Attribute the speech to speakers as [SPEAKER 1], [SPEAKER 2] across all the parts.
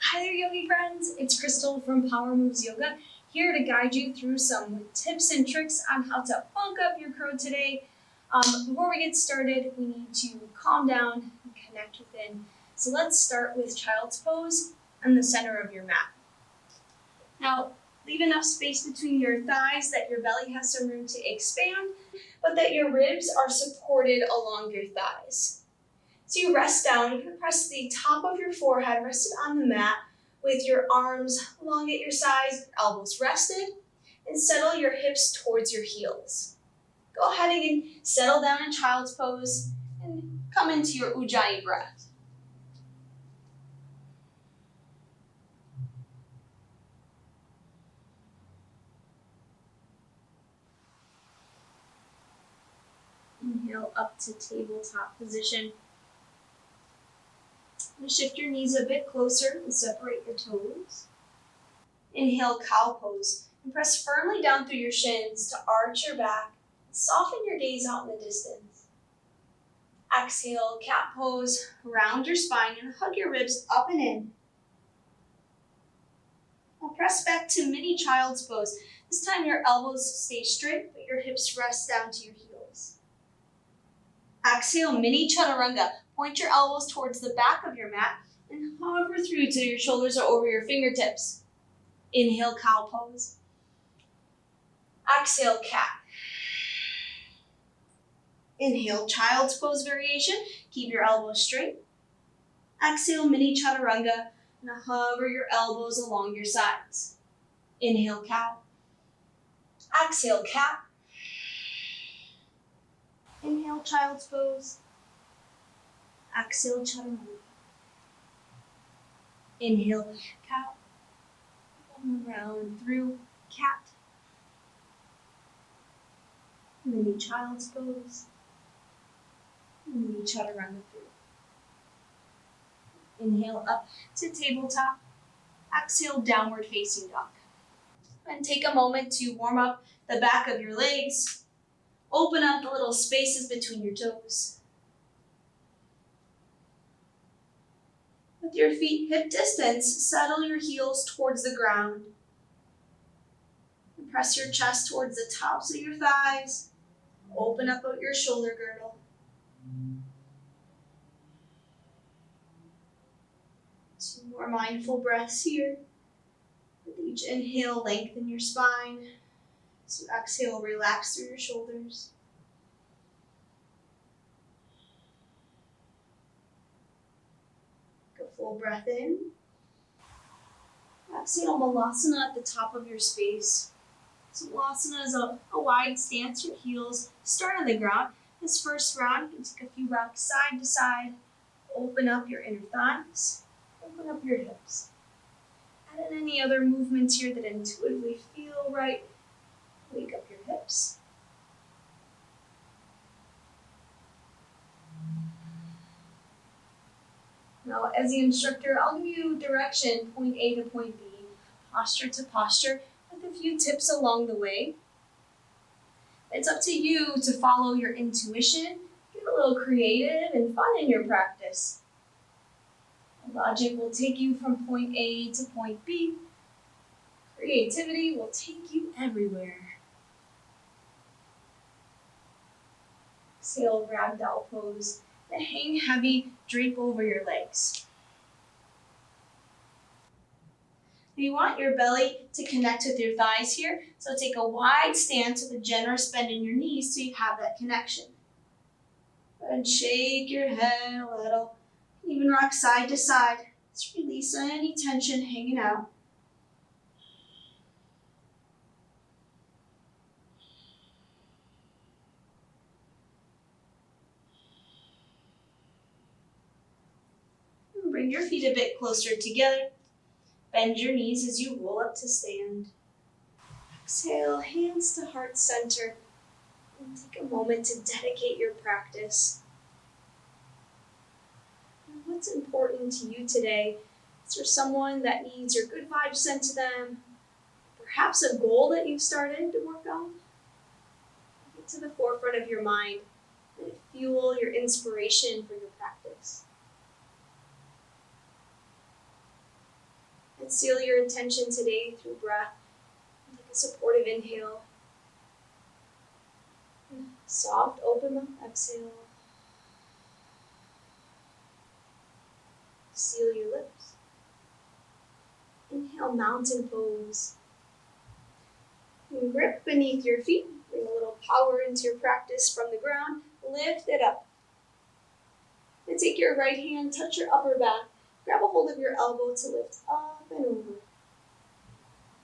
[SPEAKER 1] Hi there, Yogi Friends. It's Crystal from Power Moves Yoga, here to guide you through some tips and tricks on how to funk up your crow today. Before we get started, we need to calm down and connect within. So let's start with child's pose in the center of your mat. Now, leave enough space between your thighs that your belly has some room to expand, but that your ribs are supported along your thighs. So you rest down, you can press the top of your forehead rested on the mat with your arms along at your sides, elbows rested, and settle your hips towards your heels. Go ahead and settle down in child's pose and come into your Ujjayi breath. Inhale up to tabletop position. Shift your knees a bit closer and separate your toes. Inhale, cow pose, and press firmly down through your shins to arch your back and soften your gaze out in the distance. Exhale, cat pose, round your spine and hug your ribs up and in. Now press back to mini child's pose. This time your elbows stay straight, but your hips rest down to your heels. Exhale, mini chaturanga. Point your elbows towards the back of your mat and hover through till your shoulders are over your fingertips. Inhale, cow pose. Exhale, cat. Inhale, child's pose variation. Keep your elbows straight. Exhale, mini chaturanga. And hover your elbows along your sides. Inhale, cow. Exhale, cat. Inhale, child's pose. Exhale, chaturanga. Inhale, cow. Come around through cat. Mini child's pose. Mini chaturanga through. Inhale up to tabletop. Exhale, downward facing dog. And take a moment to warm up the back of your legs. Open up the little spaces between your toes. With your feet hip distance, settle your heels towards the ground. And press your chest towards the tops of your thighs. Open up your shoulder girdle. Two more mindful breaths here. With each inhale, lengthen your spine. As you exhale, relax through your shoulders. Take a full breath in. Exhale, Malasana at the top of your space. So Malasana is a wide stance. Your heels start on the ground. This first round, you can take a few rocks side to side. Open up your inner thighs. Open up your hips. Add in any other movements here that intuitively feel right. Wake up your hips. Now, as the instructor, I'll give you direction, point A to point B, posture to posture, with a few tips along the way. It's up to you to follow your intuition, get a little creative and fun in your practice. Logic will take you from point A to point B. Creativity will take you everywhere. Exhale, ragdoll pose. And hang heavy, drape over your legs. You want your belly to connect with your thighs here, so take a wide stance with a generous bend in your knees so you have that connection. And shake your head a little. Even rock side to side. Let's release any tension hanging out. And bring your feet a bit closer together. Bend your knees as you roll up to stand. Exhale, hands to heart center. And take a moment to dedicate your practice. What's important to you today? Is there someone that needs your good vibes sent to them? Perhaps a goal that you've started to work on? Get to the forefront of your mind and fuel your inspiration for your practice. And seal your intention today through breath. Take a supportive inhale. Soft, open mouth exhale. Seal your lips. Inhale, mountain pose. And grip beneath your feet. Bring a little power into your practice from the ground. Lift it up. And take your right hand, touch your upper back. Grab a hold of your elbow to lift up and over.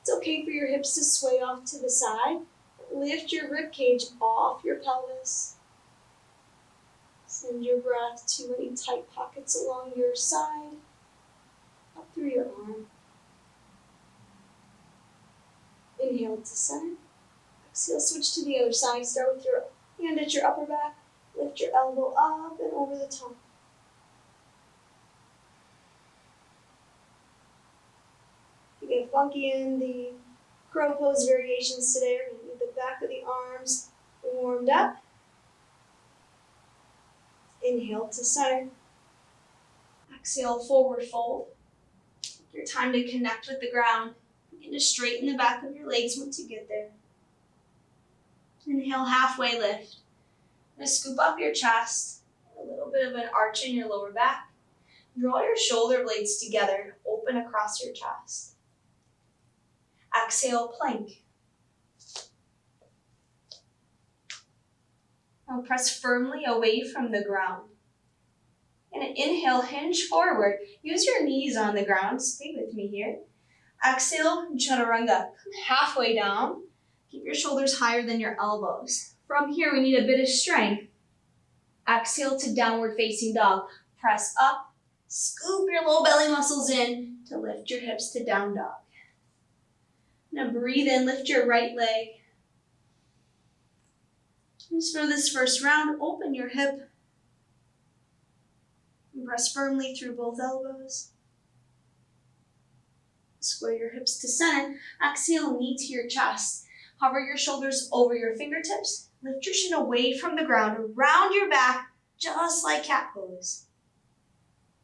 [SPEAKER 1] It's okay for your hips to sway off to the side. Lift your rib cage off your pelvis. Send your breath to any tight pockets along your side, up through your arm. Inhale to center. Exhale, switch to the other side. Start with your hand at your upper back. Lift your elbow up and over the top. You get funky in the crow pose variations today. We're going to get the back of the arms warmed up. Inhale to center. Exhale, forward fold. Take your time to connect with the ground. Begin to straighten the back of your legs once you get there. Inhale, halfway lift. Going to scoop up your chest. A little bit of an arch in your lower back. Draw your shoulder blades together. Open across your chest. Exhale, plank. Now press firmly away from the ground. And inhale, hinge forward. Use your knees on the ground. Stay with me here. Exhale, chaturanga. Come halfway down. Keep your shoulders higher than your elbows. From here, we need a bit of strength. Exhale to downward facing dog. Press up. Scoop your low belly muscles in to lift your hips to down dog. Now breathe in, lift your right leg. Just for this first round, open your hip. And press firmly through both elbows. Square your hips to center. Exhale, knee to your chest. Hover your shoulders over your fingertips. Lift your chin away from the ground. Around your back, just like cat pose.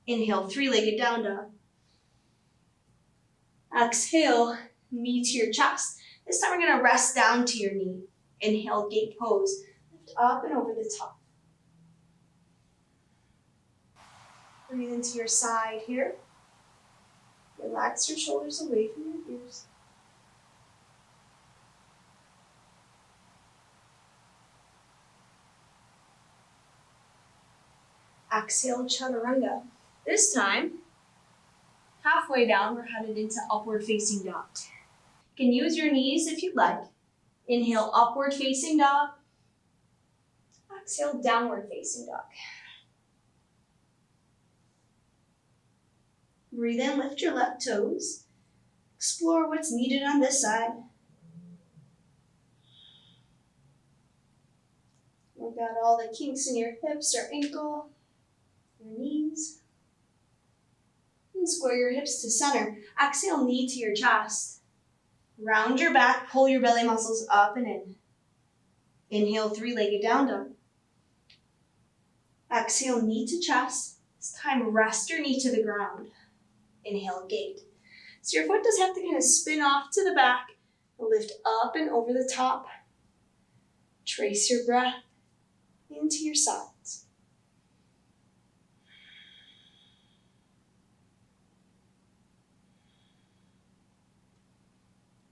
[SPEAKER 1] Inhale, three-legged down dog. Exhale, knee to your chest. This time we're going to rest down to your knee. Inhale, gate pose. Lift up and over the top. Breathe into your side here. Relax your shoulders away from your ears. Exhale, chaturanga. This time, halfway down, we're headed into upward facing dog. You can use your knees if you'd like. Inhale, upward facing dog. Exhale, downward facing dog. Breathe in, lift your left toes. Explore what's needed on this side. Work out all the kinks in your hips or ankle, your knees. And square your hips to center. Exhale, knee to your chest. Round your back, pull your belly muscles up and in. Inhale, three-legged down dog. Exhale, knee to chest. This time, rest your knee to the ground. Inhale, gate. So your foot does have to kind of spin off to the back. Lift up and over the top. Trace your breath into your sides.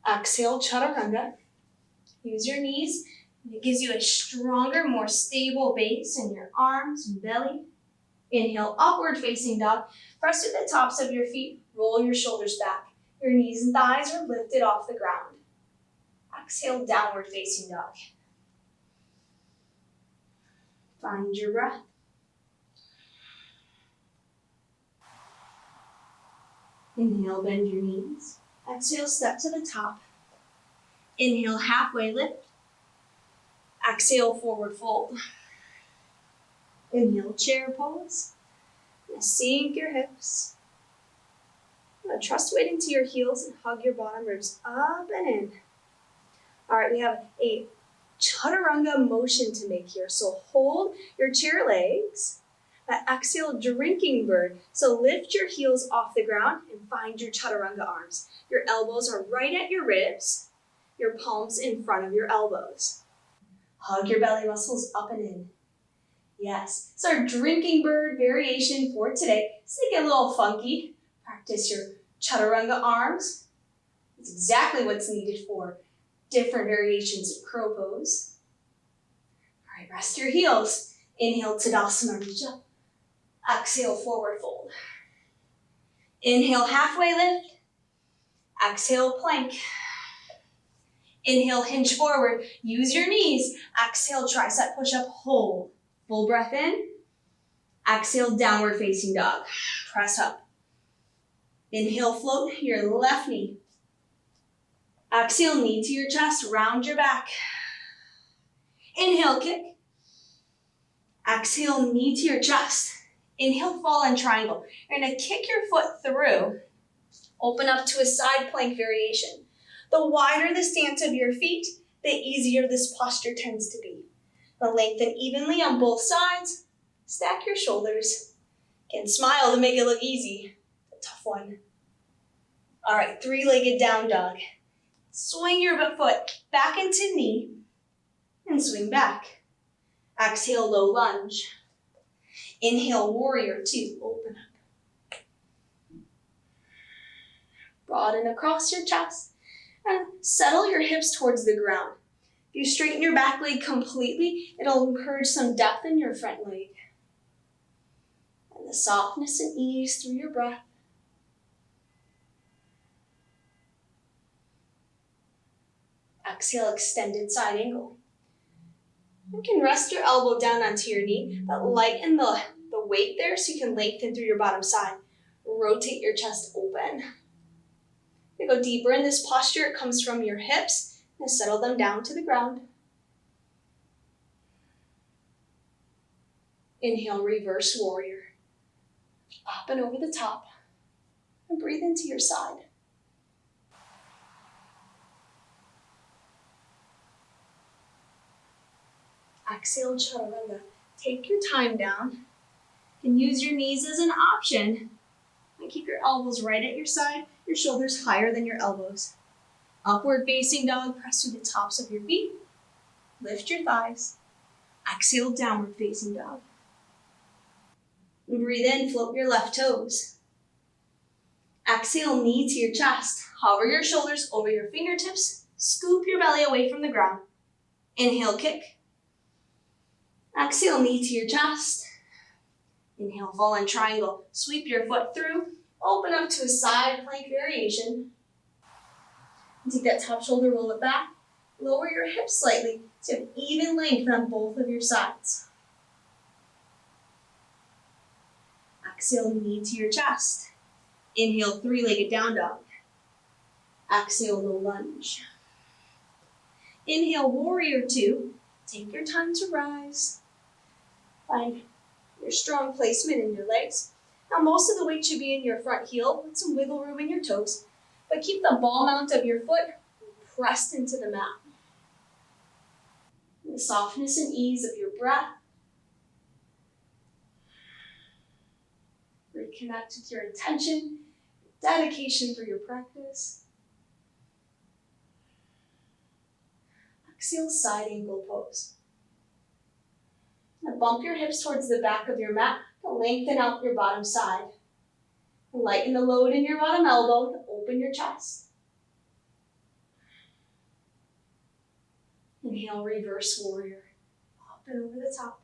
[SPEAKER 1] Exhale, chaturanga. Use your knees. It gives you a stronger, more stable base in your arms and belly. Inhale, upward facing dog. Press to the tops of your feet. Roll your shoulders back. Your knees and thighs are lifted off the ground. Exhale, downward facing dog. Find your breath. Inhale, bend your knees. Exhale, step to the top. Inhale, halfway lift. Exhale, forward fold. Inhale, chair pose. Now sink your hips. Now trust weight into your heels and hug your bottom ribs up and in. All right, we have a chaturanga motion to make here. So hold your chair legs Exhale, drinking bird. So lift your heels off the ground and find your chaturanga arms. Your elbows are right at your ribs, your palms in front of your elbows. Hug your belly muscles up and in. Yes, it's our drinking bird variation for today. It's gonna get a little funky. Practice your chaturanga arms. It's exactly what's needed for different variations of crow pose. All right, rest your heels. Inhale, Tadasana, reach up. Exhale, forward fold. Inhale, halfway lift. Exhale, plank. Inhale, hinge forward. Use your knees. Exhale, tricep push-up, hold. Full breath in. Exhale, downward facing dog. Press up. Inhale, float your left knee. Exhale, knee to your chest, round your back. Inhale, kick. Exhale, knee to your chest. Inhale, fall in triangle. You're gonna kick your foot through. Open up to a side plank variation. The wider the stance of your feet, the easier this posture tends to be. Now lengthen evenly on both sides. Stack your shoulders. And smile to make it look easy. A tough one. All right, three-legged down dog. Swing your foot back into knee and swing back. Exhale, low lunge. Inhale, warrior two, open up. Broaden across your chest and settle your hips towards the ground. If you straighten your back leg completely, it'll encourage some depth in your front leg. And the softness and ease through your breath. Exhale, extended side angle. You can rest your elbow down onto your knee, but lighten the weight there so you can lengthen through your bottom side. Rotate your chest open. You go deeper in this posture. It comes from your hips and settle them down to the ground. Inhale, reverse warrior. Up and over the top. And breathe into your side. Exhale, chaturanga. Take your time down. You can use your knees as an option. And keep your elbows right at your side, your shoulders higher than your elbows. Upward facing dog, press through the tops of your feet. Lift your thighs. Exhale, downward facing dog. And breathe in, float your left toes. Exhale, knee to your chest. Hover your shoulders over your fingertips. Scoop your belly away from the ground. Inhale, kick. Exhale, knee to your chest. Inhale, fall in triangle. Sweep your foot through. Open up to a side plank variation. And take that top shoulder, roll it back. Lower your hips slightly so you have even length on both of your sides. Exhale, knee to your chest. Inhale, three-legged down dog. Exhale, low lunge. Inhale, warrior two. Take your time to rise. Find your strong placement in your legs. Now most of the weight should be in your front heel with some wiggle room in your toes, but keep the ball mount of your foot pressed into the mat. And the softness and ease of your breath. Reconnect with your intention, dedication for your practice. Exhale, side angle pose. Now bump your hips towards the back of your mat to lengthen out your bottom side. Lighten the load in your bottom elbow to open your chest. Inhale, reverse warrior. Up and over the top.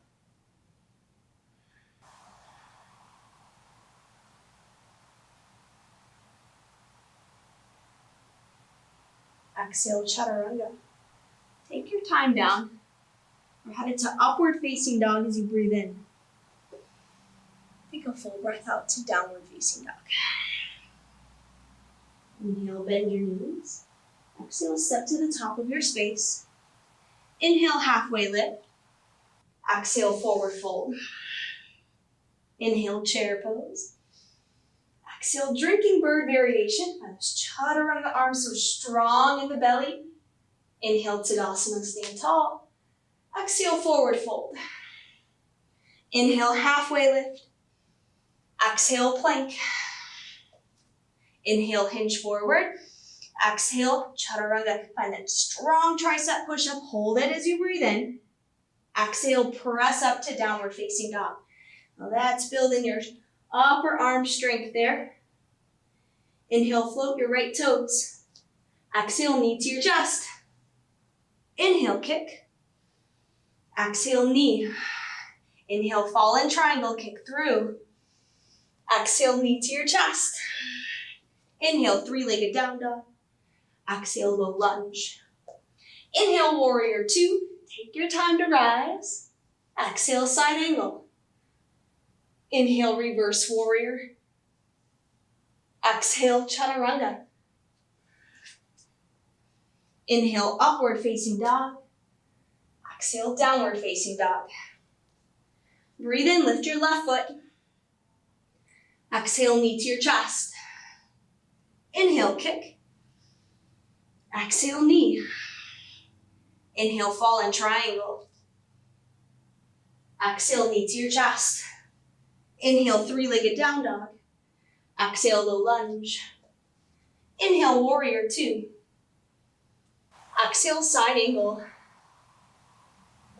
[SPEAKER 1] Exhale, chaturanga. Take your time down. We're headed to upward facing dog as you breathe in. Take a full breath out to downward facing dog. Inhale, bend your knees. Exhale, step to the top of your space. Inhale, halfway lift. Exhale, forward fold. Inhale, chair pose. Exhale, drinking bird variation. Those chaturanga arms so strong in the belly. Inhale, Tadasana, stand tall. Exhale, forward fold. Inhale, halfway lift. Exhale, plank. Inhale, hinge forward. Exhale, chaturanga. Find that strong tricep push-up. Hold it as you breathe in. Exhale, press up to downward facing dog. Now that's building your upper arm strength there. Inhale, float your right toes. Exhale, knee to your chest. Inhale, kick. Exhale, knee. Inhale, fall in triangle, kick through. Exhale, knee to your chest. Inhale, three-legged down dog. Exhale, low lunge. Inhale, warrior two. Take your time to rise. Exhale, side angle. Inhale, reverse warrior. Exhale, chaturanga. Inhale, upward facing dog. Exhale, downward facing dog. Breathe in, lift your left foot. Exhale, knee to your chest. Inhale, kick. Exhale, knee. Inhale, fall in triangle. Exhale, knee to your chest. Inhale, three-legged down dog. Exhale, low lunge. Inhale, warrior two. Exhale, side angle.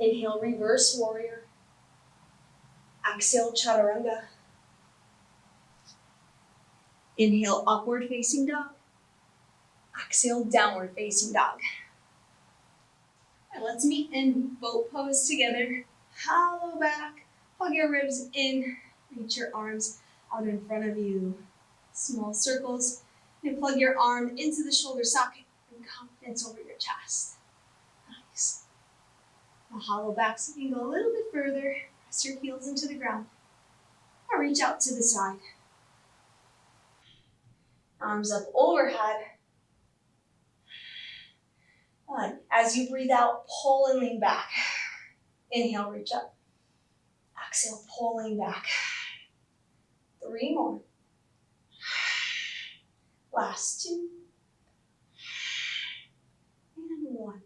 [SPEAKER 1] Inhale, reverse warrior. Exhale, chaturanga. Inhale, upward facing dog. Exhale, downward facing dog. And let's meet in boat pose together. Hollow back, hug your ribs in, reach your arms out in front of you. Small circles, and plug your arm into the shoulder socket and confidence over your chest. Nice. A hollow back so you can go a little bit further. Press your heels into the ground. Or reach out to the side. Arms up overhead. Good. As you breathe out, pull and lean back. Inhale, reach up. Exhale, pull, lean back. 3 more. Last 2. And 1.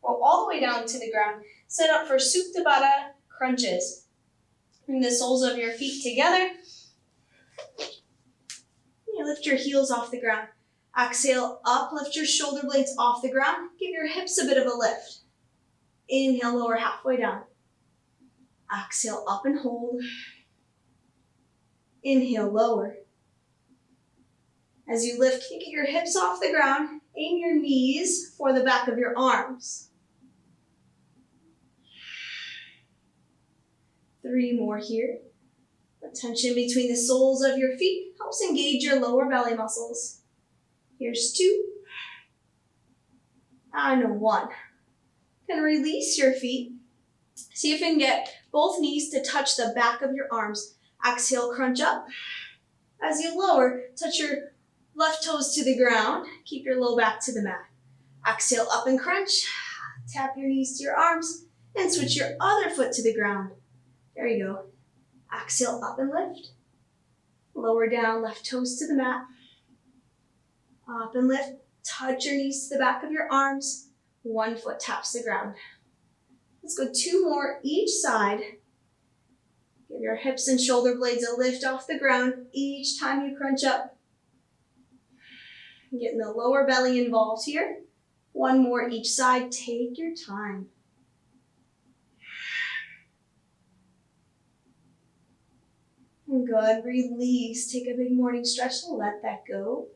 [SPEAKER 1] Roll all the way down to the ground. Set up for Tabata Crunches. Bring the soles of your feet together. You lift your heels off the ground. Exhale, up, lift your shoulder blades off the ground. Give your hips a bit of a lift. Inhale, lower halfway down. Exhale, up and hold. Inhale, lower. As you lift, kick your hips off the ground. Aim your knees for the back of your arms. 3 more here. The tension between the soles of your feet helps engage your lower belly muscles. Here's 2. And 1. Then release your feet. See if you can get both knees to touch the back of your arms. Exhale, crunch up. As you lower, touch your left toes to the ground. Keep your low back to the mat. Exhale, up and crunch. Tap your knees to your arms and switch your other foot to the ground. There you go. Exhale, up and lift. Lower down, left toes to the mat. Up and lift. Touch your knees to the back of your arms. 1 foot taps the ground. Let's go 2 more each side. Give your hips and shoulder blades a lift off the ground each time you crunch up. Getting the lower belly involved here. 1 more each side. Take your time. Good. Release. Take a big morning stretch to let that go.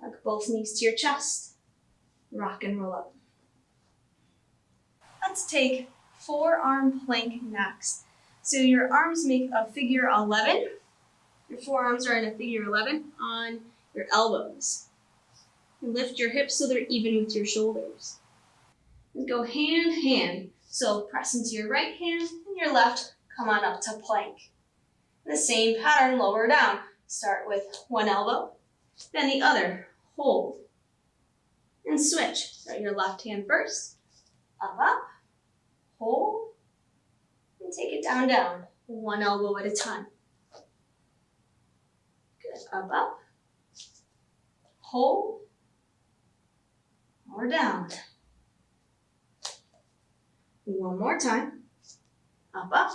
[SPEAKER 1] Hug both knees to your chest. Rock and roll up. Let's take forearm plank next. So your arms make a figure 11. Your forearms are in a figure 11 on your elbows. And lift your hips so they're even with your shoulders. And go hand, hand. So press into your right hand and your left. Come on up to plank. The same pattern, lower down. Start with one elbow, then the other. Hold. And switch. Start your left hand first. Up, up. Hold. And take it down, down. One elbow at a time. Good. Up, up. Hold. or down. One more time. Up, up.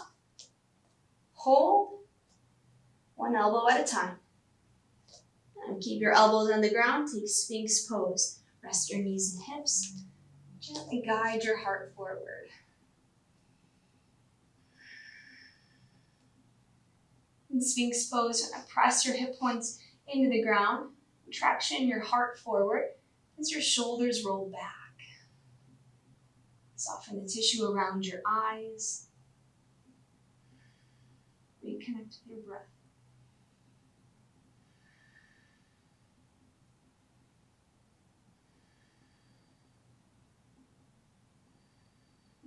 [SPEAKER 1] Hold. One elbow at a time. And keep your elbows on the ground. Take Sphinx pose. Rest your knees and hips. Gently guide your heart forward. In Sphinx pose, press your hip points into the ground. Traction your heart forward as your shoulders roll back. Soften the tissue around your eyes. Reconnect with your breath.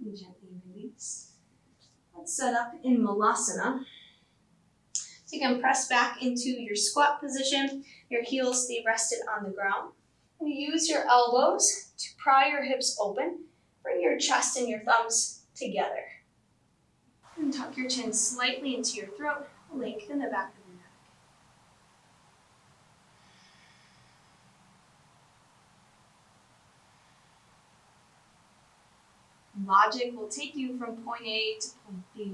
[SPEAKER 1] And gently release. Let's set up in Malasana. So you can press back into your squat position. Your heels stay rested on the ground. And use your elbows to pry your hips open. Bring your chest and your thumbs together. And tuck your chin slightly into your throat. Lengthen the back of your neck. Logic will take you from point A to point B.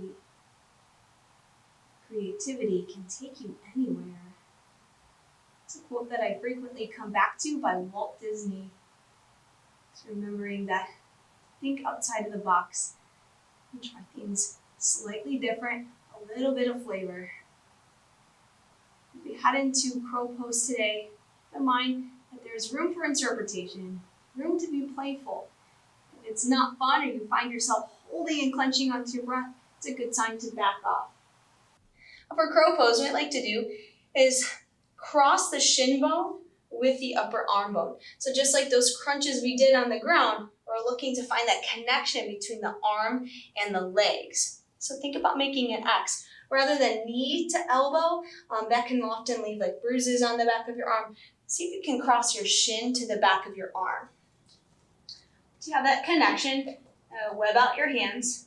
[SPEAKER 1] Creativity can take you anywhere. It's a quote that I frequently come back to by Walt Disney. It's remembering that think outside of the box and try things slightly different, a little bit of flavor. If we head into crow pose today, keep in mind that there's room for interpretation, room to be playful. If it's not fun or you find yourself holding and clenching onto your breath, it's a good time to back off. For crow pose, what I like to do is cross the shin bone with the upper arm bone. So just like those crunches we did on the ground, we're looking to find that connection between the arm and the legs. So think about making an X. Rather than knee to elbow, that can often leave like bruises on the back of your arm. See if you can cross your shin to the back of your arm. So you have that connection, web out your hands.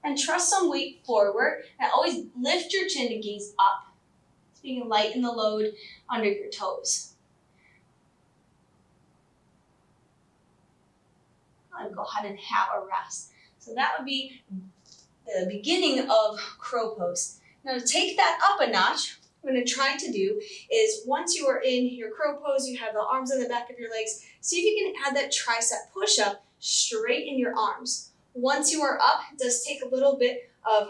[SPEAKER 1] And trust some weight forward, and always lift your chin to gaze up, so you can lighten the load under your toes. I'll go ahead and have a rest. So that would be the beginning of crow pose. Now to take that up a notch, what I'm going to try to do is once you are in your crow pose, you have the arms on the back of your legs, see if you can add that tricep push-up, straighten your arms. Once you are up, it does take a little bit of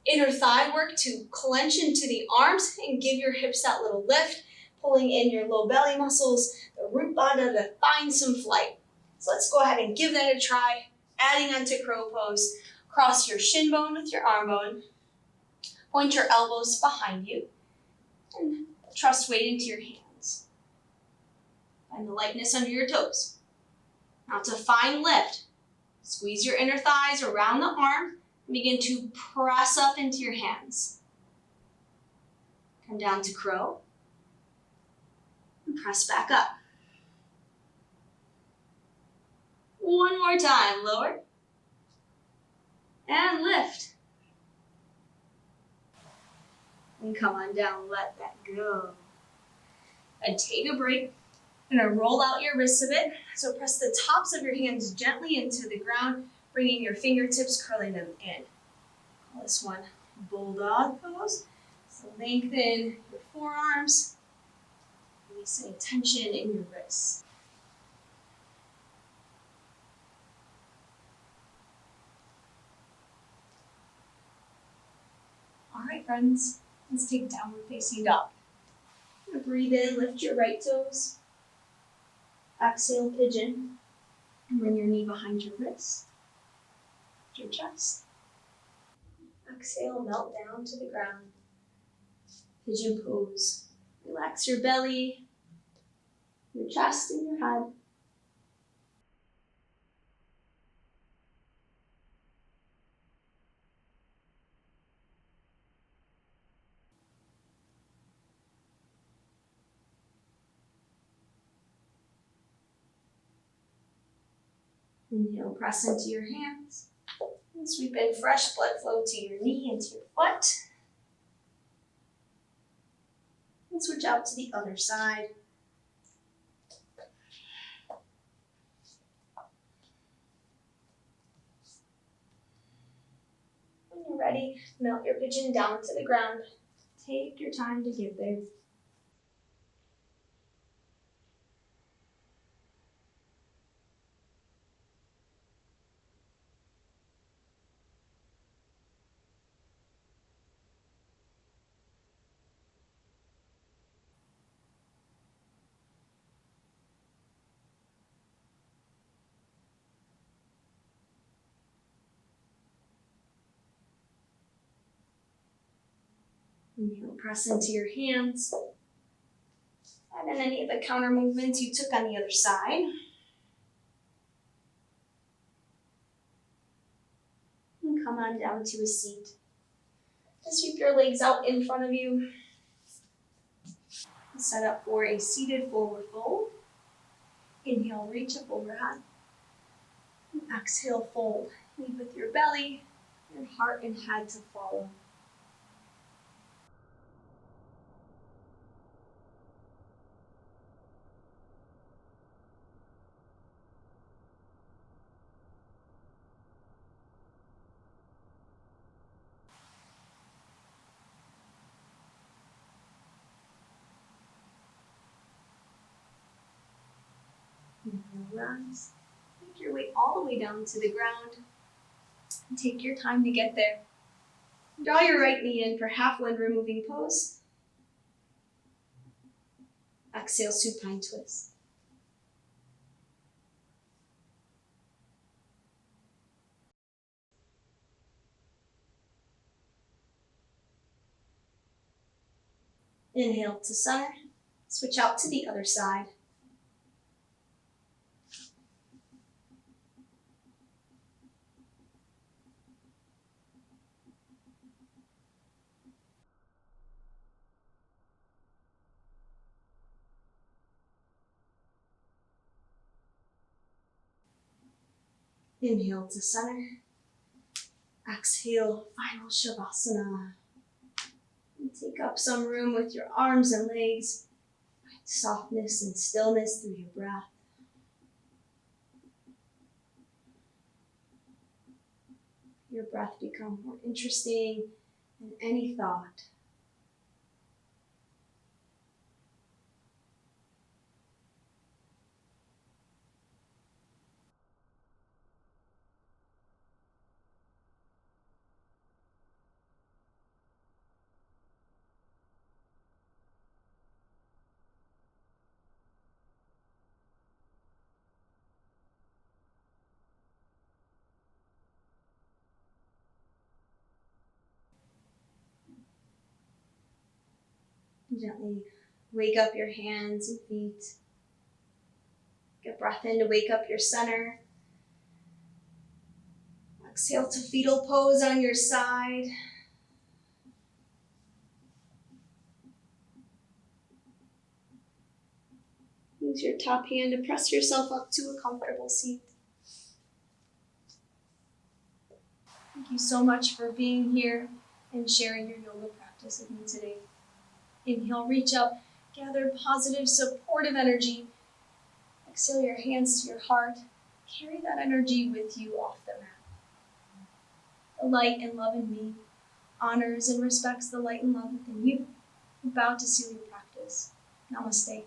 [SPEAKER 1] inner thigh work to clench into the arms and give your hips that little lift, pulling in your low belly muscles, the root body to find some flight. So let's go ahead and give that a try, adding onto crow pose. Cross your shin bone with your arm bone, point your elbows behind you, and trust weight into your hands. Find the lightness under your toes. Now to find lift, squeeze your inner thighs around the arm and begin to press up into your hands. Come down to crow and press back up. One more time, lower and lift. And come on down, let that go. And take a break. You're gonna roll out your wrists a bit. So press the tops of your hands gently into the ground, bringing your fingertips, curling them in. Call this one bulldog pose. So lengthen your forearms, release any tension in your wrists. All right, friends, let's take downward facing dog. You're gonna breathe in, lift your right toes. Exhale, pigeon, and bring your knee behind your wrist, your chest. Exhale, melt down to the ground. Pigeon pose. Relax your belly, your chest, and your head. Inhale, press into your hands. And sweep in fresh blood flow to your knee and to your foot. And switch out to the other side. when ready, melt your pigeon down to the ground. Take your time to get there. Inhale, press into your hands. And then any of the counter movements you took on the other side. And come on down to a seat. Just sweep your legs out in front of you. Set up for a seated forward fold. Inhale, reach up overhead. And exhale, fold. Lead with your belly, your heart and head to follow. Inhale, rise. Make your way all the way down to the ground. And take your time to get there. Draw your right knee in for half wind removing pose. Exhale, supine twist. Inhale to center. Switch out to the other side. Inhale to center. Exhale, final Shavasana. And take up some room with your arms and legs. Find softness and stillness through your breath. Your breath become more interesting than any thought. Gently wake up your hands and feet. Get breath in to wake up your center. Exhale to fetal pose on your side. Use your top hand to press yourself up to a comfortable seat. Thank you so much for being here and sharing your yoga practice with me today. Inhale, reach up, gather positive, supportive energy. Exhale your hands to your heart. Carry that energy with you off the mat. The light and love in me honors and respects the light and love within you. Bow to seal your practice. Namaste.